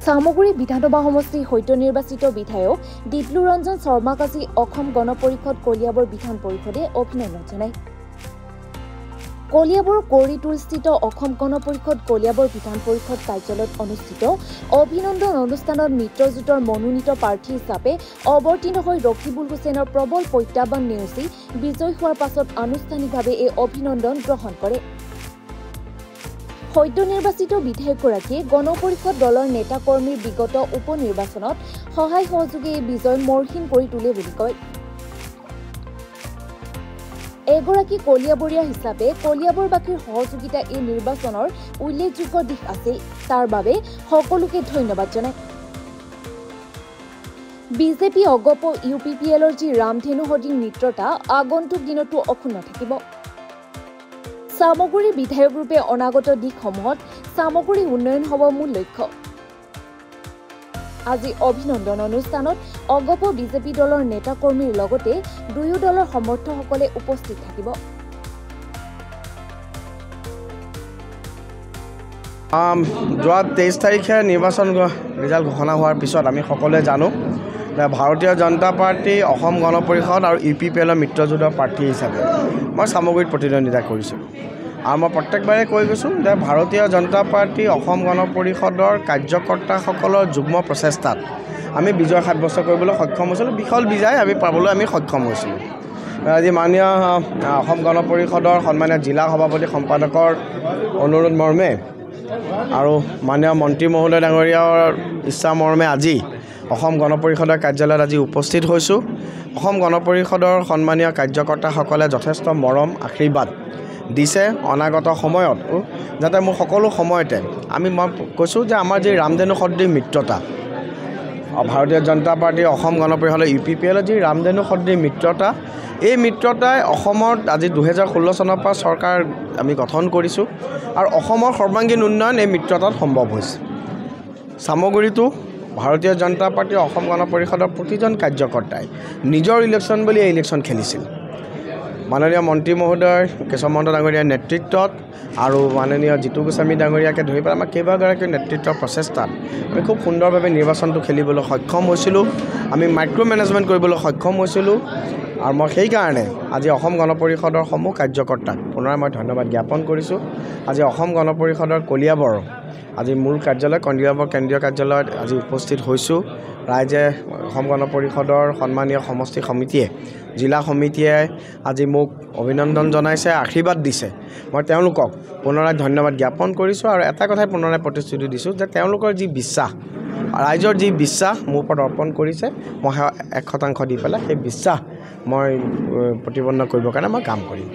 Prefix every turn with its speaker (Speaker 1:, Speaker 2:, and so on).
Speaker 1: চামগুৰি বিধানসভা সমষ্টি সদ্য নিৰ্বাচিত বিধায়ক দিপলু ৰঞ্জন শৰ্মাক আজি অসম গণ পৰিষদ কলিয়াবৰ বিধান পৰিষদে অভিনন্দন জনায়। কলিয়াবৰ কৰিটোলস্থিত অসম গণ পৰিষদ কলিয়াবৰ বিধান পৰিষদ কাৰ্যালয়ত অনুষ্ঠিত অভিনন্দন অনুষ্ঠানত মিত্ৰজোঁটৰ মনোনীত প্ৰাৰ্থী হিচাপে অৱতীৰ্ণ হৈ ৰকিবুল হুছেইনৰ প্ৰবল প্ৰত্যাহ্বান নেওচি বিজয়ী হোৱাৰ পাছত আনুষ্ঠানিকভাৱে এই অভিনন্দন গ্ৰহণ কৰে। সদ্য নিৰ্বাচিত বিধায়কগৰাকীয়ে গণ পৰিষদ দলৰ নেতা কৰ্মীৰ বিগত উপ নিৰ্বাচনত সহায় সহযোগে এই বিজয় মৰ্হীন কৰি তোলে বুলি কয়। এগৰাকী কলিয়াবৰীয়া হিচাপে কলিয়াবৰবাসীৰ সহযোগিতা এই নিৰ্বাচনৰ উল্লেখযোগ্য দিশ আছিল, তাৰ বাবে সকলোকে ধন্যবাদ জনায়। বিজেপি অগপ UPPLৰ যি ৰামধেনু সদৃশ মিত্ৰতা আগন্তুক দিনতো অক্ষুণ্ণ থাকিব। চামগুৰি বিধায়ক ৰূপে অনাগত দিশসমূহত চামগুৰি উন্নয়ন হ'ব মূল লক্ষ্য। আজি অভিনন্দন অনুষ্ঠানত অগপ বিজেপি দলৰ নেতা কৰ্মীৰ লগতে দুয়ো দলৰ সমৰ্থকসকলে উপস্থিত থাকিব।
Speaker 2: যোৱা 23 তাৰিখে নিৰ্বাচন ৰিজাল্ট ঘোষণা হোৱাৰ পিছত আমি সকলোৱে জানো যে ভাৰতীয় জনতা পাৰ্টি অসম গণ পৰিষদ আৰু UPPLৰ মিত্ৰজোঁটৰ প্ৰাৰ্থী হিচাপে মই চামগুৰিত প্ৰতিদ্বন্দ্বিতা কৰিছোঁ। আৰু মই প্ৰত্যেকবাৰে কৈ গৈছোঁ যে ভাৰতীয় জনতা পাৰ্টি অসম গণ পৰিষদৰ কাৰ্যকৰ্তাসকলৰ যুগ্ম প্ৰচেষ্টাত আমি বিজয় সাব্যস্ত কৰিবলৈ সক্ষম হৈছিলোঁ। বিফল বিজয় আমি পাবলৈ আমি সক্ষম হৈছিলোঁ। আজি মাননীয় অসম গণ পৰিষদৰ সন্মানীয় জিলা সভাপতি সম্পাদকৰ অনুৰোধ মৰ্মে আৰু মাননীয় মন্ত্ৰী মহোদয় ডাঙৰীয়াৰ ইচ্ছা মৰ্মে আজি অসম গণ পৰিষদৰ কাৰ্যালয়ত আজি উপস্থিত হৈছোঁ। অসম গণ পৰিষদৰ সন্মানীয় কাৰ্যকৰ্তাসকলে যথেষ্ট মৰম আশীৰ্বাদ দিছে অনাগত সময়ত, যাতে মোৰ সকলো সময়তে মই কৈছোঁ যে আমাৰ যি ৰামধেনু সদৃশ মিত্ৰতা ভাৰতীয় জনতা পাৰ্টি অসম গণ পৰিষদৰ UPPLৰ যি ৰামধেনু সদৃশ মিত্ৰতা, এই মিত্ৰতাই অসমত আজি 2016 চনৰ পৰা চৰকাৰ আমি গঠন কৰিছোঁ আৰু অসমৰ সৰ্বাংগীন উন্নয়ন এই মিত্ৰতাত সম্ভৱ হৈছে। চামগুৰিতো ভাৰতীয় জনতা পাৰ্টি অসম গণ পৰিষদৰ প্ৰতিজন কাৰ্যকৰ্তাই নিজৰ ইলেকশ্যন বুলি এই ইলেকশ্যন খেলিছিল। মাননীয় মন্ত্ৰী মহোদয় কেশৱ মহন্ত ডাঙৰীয়াৰ নেতৃত্বত আৰু মাননীয় জিতু গোস্বামী ডাঙৰীয়াকে ধৰি পেলাই আমাৰ কেইবাগৰাকীৰ নেতৃত্বৰ প্ৰচেষ্টাত আমি খুব সুন্দৰভাৱে নিৰ্বাচনটো খেলিবলৈ সক্ষম হৈছিলোঁ। আমি মাইক্ৰ' মেনেজমেণ্ট কৰিবলৈ সক্ষম হৈছিলোঁ। আৰু মই সেইকাৰণে আজি অসম গণ পৰিষদৰ সমূহ কাৰ্যকৰ্তাক পুনৰাই মই ধন্যবাদ জ্ঞাপন কৰিছোঁ। আজি অসম গণ পৰিষদৰ কলিয়াবৰ আজি মূল কাৰ্যালয় কলিয়াবৰ কেন্দ্ৰীয় কাৰ্যালয়ত আজি উপস্থিত হৈছোঁ। ৰাইজে অসম গণ পৰিষদৰ সন্মানীয় সমষ্টি সমিতিয়ে জিলা সমিতিয়ে আজি মোক অভিনন্দন জনাইছে, আশীৰ্বাদ দিছে। মই তেওঁলোকক পুনৰাই ধন্যবাদ জ্ঞাপন কৰিছোঁ আৰু এটা কথাই পুনৰাই প্ৰতিশ্ৰুতি দিছোঁ যে তেওঁলোকৰ যি বিশ্বাস, ৰাইজৰ যি বিশ্বাস মোৰ ওপৰত অৰ্পণ কৰিছে, মই 100% দি পেলাই সেই বিশ্বাস মই প্ৰতিপন্ন কৰিবৰ কাৰণে মই কাম কৰিম।